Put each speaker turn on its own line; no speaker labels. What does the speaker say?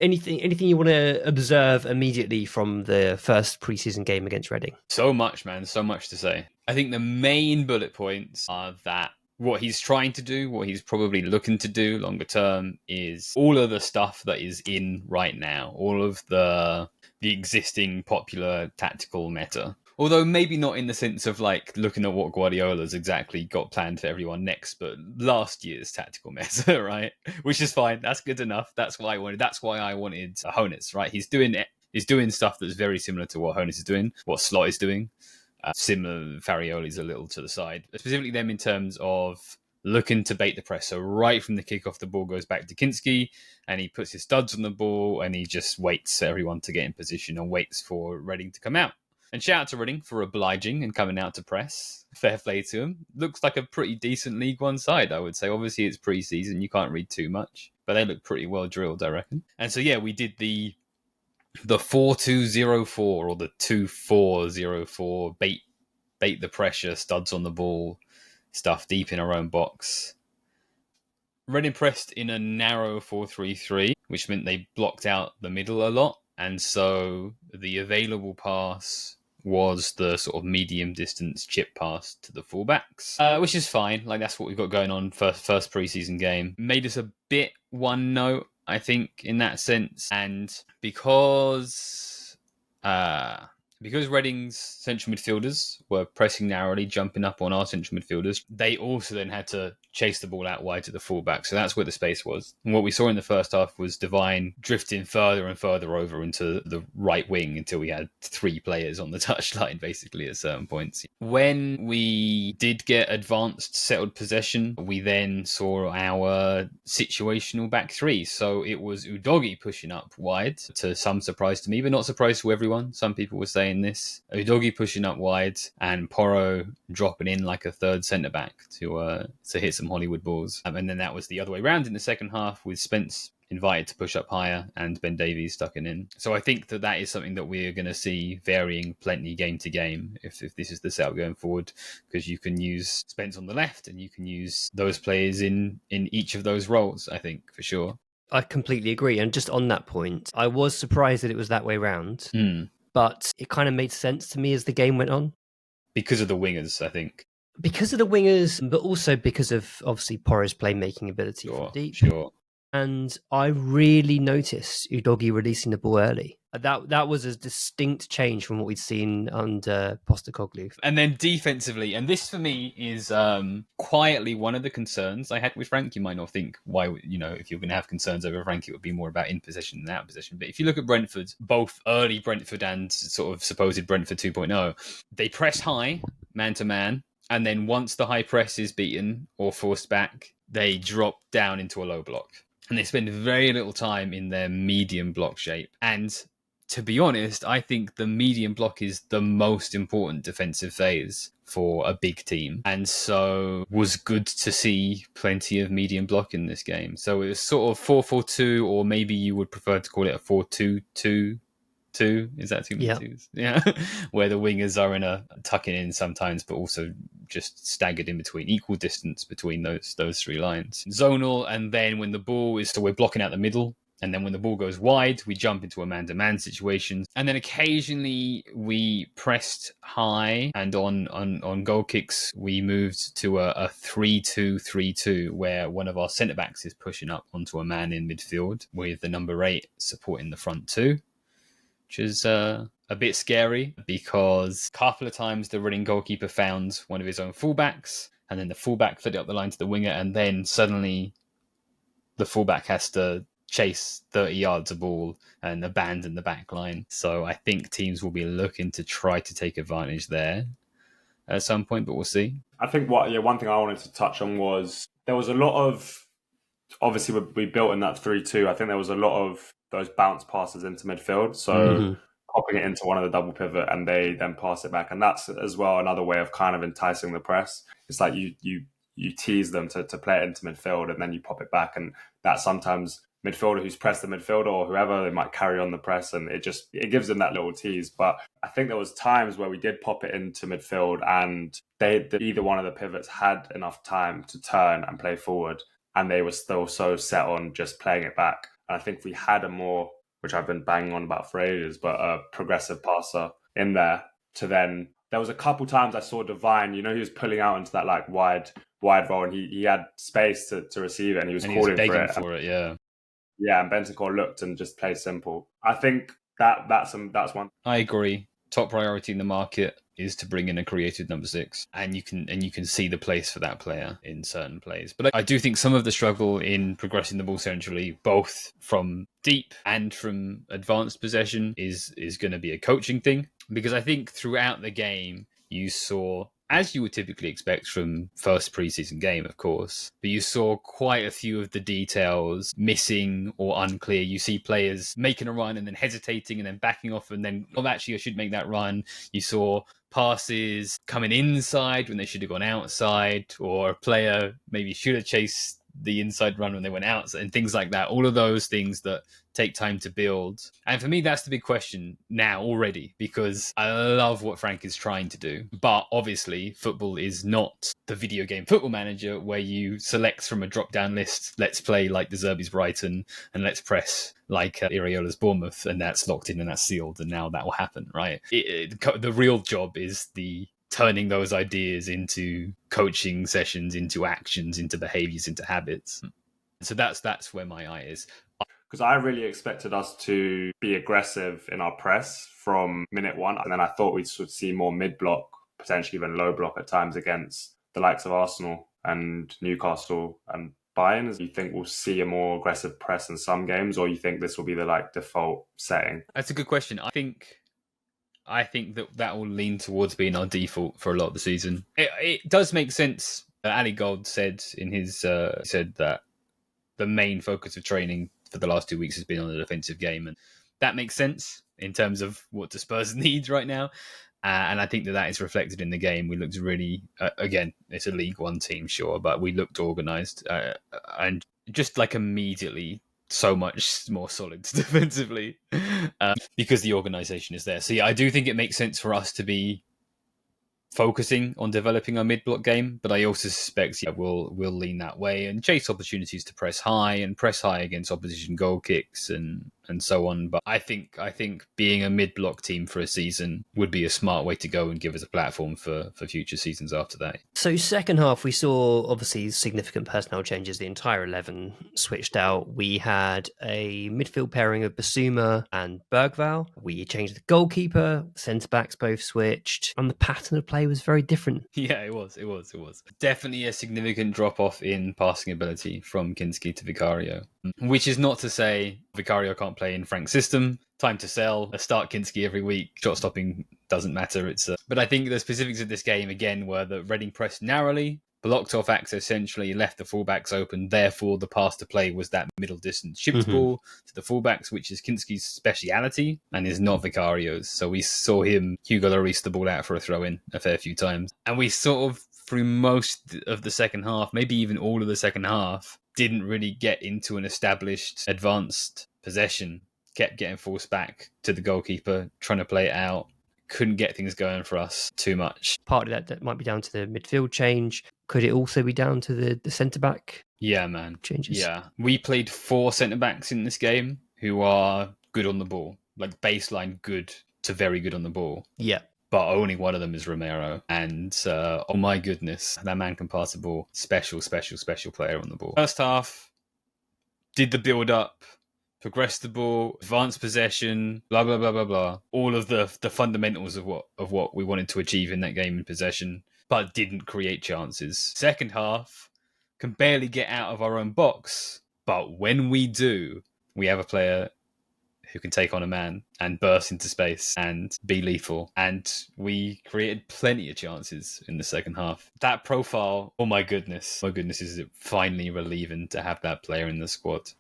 Anything you want to observe immediately from the first preseason game against Reading?
So much, man. So much to say. I think the main bullet points are that what he's trying to do, what he's probably looking to do longer term, is all of the stuff that is in right now, all of the existing popular tactical meta. Although maybe not in the sense of like looking at what Guardiola's exactly got planned for everyone next, but last year's tactical meta, right? Which is fine. That's good enough. That's what I wanted. That's why I wanted Honus, right? He's doing stuff that's very similar to what Honus is doing, what Slot is doing. Similar, Farioli's a little to the side, specifically them in terms of looking to bait the press. So right from the kickoff, the ball goes back to Kinski, and he puts his studs on the ball, and he just waits for everyone to get in position and waits for Reading to come out. And shout out to Reading for obliging and coming out to press. Fair play to him. Looks like a pretty decent League One side, I would say. Obviously, it's pre-season. You can't read too much. But they look pretty well drilled, I reckon. And so, yeah, we did the 4-2-0-4 or the 2-4-0-4 bait the pressure, studs on the ball, stuff deep in our own box. Reading pressed in a narrow 4-3-3, which meant they blocked out the middle a lot. And so the available pass was the sort of medium distance chip pass to the fullbacks, which is fine. Like that's what we've got going on first preseason game. Made us a bit one note, I think, in that sense. And because Reading's central midfielders were pressing narrowly, jumping up on our central midfielders, they also then had to chase the ball out wide to the fullback. So that's where the space was. And what we saw in the first half was Devine drifting further and further over into the right wing until we had 3 players on the touchline, basically, at certain points. When we did get advanced settled possession, we then saw our situational back 3. So it was Udogie pushing up wide, to some surprise to me, but not surprise to everyone. Some people were saying this. Udogie pushing up wide and Porro dropping in like a third centre-back to hit some Hollywood balls. And then that was the other way around in the second half, with Spence invited to push up higher and Ben Davies stuck in. So I think that is something that we're going to see varying plenty game to game if this is the setup going forward, because you can use Spence on the left and you can use those players in each of those roles, I think, for sure.
I completely agree. And just on that point, I was surprised that it was that way round, but it kind of made sense to me as the game went on.
Because of the wingers, I think.
Because of the wingers, but also because of, obviously, Porro's playmaking ability from deep.
Sure.
And I really noticed Udogie releasing the ball early. That was a distinct change from what we'd seen under Postecoglou.
And then defensively, and this for me is quietly one of the concerns I had with Frank. You might not think why, if you're going to have concerns over Frank, it would be more about in possession than out of possession. But if you look at Brentford, both early Brentford and sort of supposed Brentford 2.0, they press high, man to man. And then once the high press is beaten or forced back, they drop down into a low block. And they spend very little time in their medium block shape. And to be honest, I think the medium block is the most important defensive phase for a big team. And so was good to see plenty of medium block in this game. So it was sort of 4-4-2, or maybe you would prefer to call it a 4-2-2. Is that too many twos? Yeah. Where the wingers are tucking in sometimes, but also just staggered in between, equal distance between those 3 lines. Zonal, and then when the ball is, so we're blocking out the middle, and then when the ball goes wide, we jump into a man-to-man situation. And then occasionally we pressed high, and on goal kicks, we moved to a 3-2-3-2, where one of our centre-backs is pushing up onto a man in midfield with the number 8 supporting the front 2. Which is a bit scary, because a couple of times the Reading goalkeeper found one of his own fullbacks, and then the fullback fed it up the line to the winger, and then suddenly the fullback has to chase 30 yards of ball and abandon the back line. So I think teams will be looking to try to take advantage there at some point, but we'll see.
I think one thing I wanted to touch on was there was a lot of, obviously we built in that 3-2, I think there was a lot of those bounce passes into midfield. So popping it into one of the double pivot and they then pass it back. And that's as well another way of kind of enticing the press. It's like you tease them to play it into midfield and then you pop it back. And that sometimes midfielder who's pressed the midfielder or whoever, they might carry on the press and it gives them that little tease. But I think there was times where we did pop it into midfield and either one of the pivots had enough time to turn and play forward, and they were still so set on just playing it back. And I think we had a more, which I've been banging on about for ages, but a progressive passer in there to then, there was a couple times I saw Divine, he was pulling out into that like wide role, and he had space to receive it, and he was calling
begging
for it.
Yeah.
Yeah, and Bentancur looked and just played simple. I think that's one.
I agree. Top priority in the market is to bring in a creative number 6, and you can see the place for that player in certain plays. But I do think some of the struggle in progressing the ball centrally, both from deep and from advanced possession, is going to be a coaching thing, because I think throughout the game you saw, as you would typically expect from first preseason game, of course, but you saw quite a few of the details missing or unclear. You see players making a run and then hesitating and then backing off and then, actually, I should make that run. You saw passes coming inside when they should have gone outside, or a player maybe should have chased the inside run when they went out, and things like that. All of those things that take time to build. And for me, that's the big question now already, because I love what Frank is trying to do. But obviously, football is not the video game Football Manager where you select from a drop-down list, let's play like De Zerbi's Brighton and let's press like Iraola's Bournemouth, and that's locked in and that's sealed, and now that will happen, right? The real job is the turning those ideas into coaching sessions, into actions, into behaviors, into habits. So that's where my eye is.
Because I really expected us to be aggressive in our press from minute one, and then I thought we'd see more mid-block, potentially even low block at times against the likes of Arsenal and Newcastle and Bayern. Do you think we'll see a more aggressive press in some games, or you think this will be the like default setting?
That's a good question. I think that will lean towards being our default for a lot of the season. It does make sense. Ali Gold said in his said that the main focus of training for the last 2 weeks has been on the defensive game, and that makes sense in terms of what the Spurs need right now. And I think that is reflected in the game. We looked really, again, it's a League One team, sure, but we looked organised and just like immediately so much more solid defensively because the organisation is there. So yeah, I do think it makes sense for us to be focusing on developing our mid-block game, but I also suspect we'll lean that way and chase opportunities to press high against opposition goal kicks and so on. But I think being a mid-block team for a season would be a smart way to go and give us a platform for future seasons after that.
So second half, we saw obviously significant personnel changes. The entire 11 switched out. We had a midfield pairing of Basuma and Bergvall. We changed the goalkeeper, centre-backs both switched, and the pattern of play was very different.
Yeah, it was. Definitely a significant drop-off in passing ability from Kinski to Vicario, which is not to say Vicario can't play in Frank's system. Time to sell. Start Kinski every week. Shot stopping doesn't matter. But I think the specifics of this game, again, were that Reading pressed narrowly, blocked off access centrally, left the fullbacks open. Therefore, the pass to play was that middle distance chipped ball to the fullbacks, which is Kinski's speciality and is not Vicario's. So we saw him, Hugo Lloris, the ball out for a throw-in a fair few times. And we sort of, through most of the second half, maybe even all of the second half, didn't really get into an established, advanced possession. Kept getting forced back to the goalkeeper, trying to play it out. Couldn't get things going for us too much.
Partly that might be down to the midfield change. Could it also be down to the centre-back?
Yeah, man.
Changes.
Yeah. We played 4 centre-backs in this game who are good on the ball. Like baseline good to very good on the ball.
Yeah.
But only one of them is Romero. And oh my goodness, that man can pass the ball. Special player on the ball. First half, did the build-up, progressed the ball, advanced possession, blah, blah, blah, blah, blah. All of the fundamentals of what we wanted to achieve in that game in possession, but didn't create chances. Second half, can barely get out of our own box. But when we do, we have a player who can take on a man and burst into space and be lethal. And we created plenty of chances in the second half. That profile, oh my goodness, is it finally relieving to have that player in the squad.